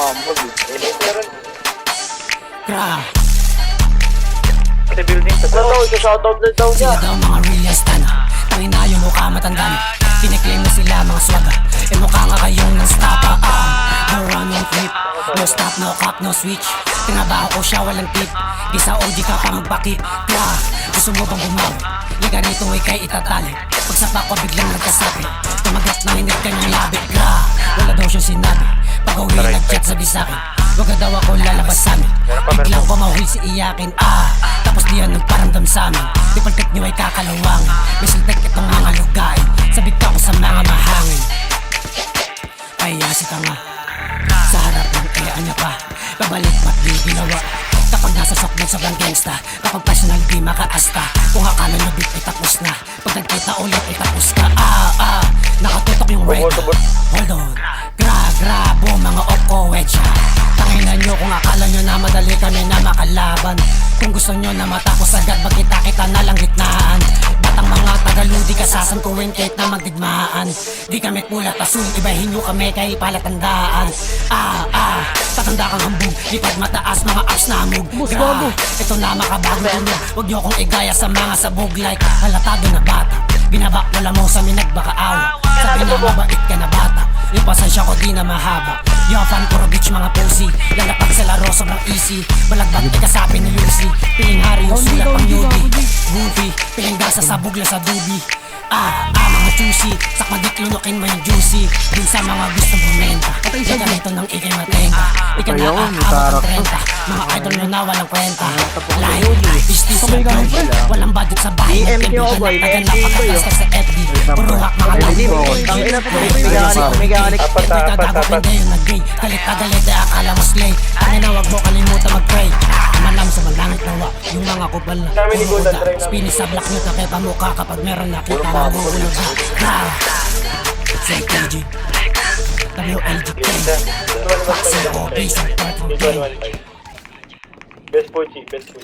Humble. Meron. Gra. Sa building sa daw. Shoutout na daw niya. Sila daw mga realista na tangin na yung mukha matanda na. Piniklaim na sila mga swaga. E mukha nga kayong non-stoppa. No run, no flip. No stop, no cop, no switch. Tinabaho ko siya, walang tip. Di sa OG ka pa magpakip. Gra. Gusto mo bang bumawi? Liga rito ikay itatali. Pagsapa ko biglang nagkasabi. Tumagat na hinit ka ng labi. Gra. Wala daw siyang sinabi. Pag-uwi nag-chat sabi sa'kin. Wag na daw ako lalabas sa'min. Biglang ko mauhil si iyakin. Tapos diyan nagparamdam sa'min. Di paltek nyo ay kakalawangin. May siltek itong mga lugay. Sabik ka ko sa mga mahangin. Kaya si tanga sa harap ng kaya niya pa. Babalik ba't di ginawa? Kapag nasa sokbel sobrang gangsta. Kapag personal di makaasta. Kung akala nyo beat ay tapos na. Pag nagkita ulit ay tapos ka. Nakatutok yung radar. Hold on. Grabo mga opko-wedya. Tanginan nyo kung akala nyo na madali kami na makalaban. Kung gusto nyo na matapos agad, magkita-kita na lang gitnaan. Batang mga tagaludi kasasampuin kahit na magdigmaan. Di kami kulat asul, ibahin nyo kami kay palatandaan. Tatanda kang hambog, lipad mataas mga ups na move. Gra, ito na makabago nyo. Huwag nyo kong igaya sa mga sabog like halatado na bata. Binabak wala mo sa minagmakaawa. Sabi na mabait ka na bata. Yung pasensya ko di na mahaba. Yung fan ko bitch mga pussy. Lalapag sa laro sobrang easy. Balagbat ay kasabi ni Lucy. Piling hari yung sulat pang Yodi. Goofy, piling gasa sa bugla sa dubi. Mga juicy. Sakmadik lunukin mo yung juicy. Din sa mga gusto bumenta. Ika rito ng ikay matenga. Ika na aabot ang 30. Mga idol nyo na walang kwenta. Layo, business na gold. Walang budget sa bahay. Kaibigan na tagal na patatas ka sa FD. Puruhak mga Mechanic. Pagkatagapin kayo nag-gay. Kalit na galit ay akala mo slay. Tangin na wag mo kalimutan mag-pray. Malam sa malangit nawa. Yung mga kupal na pumuda. Spinis sa black nyo na kay pamukha. Kapag meron nakita na bubulog ha. Say KG WLGK Foxy OB sa part from Best Pochi, best Pochi.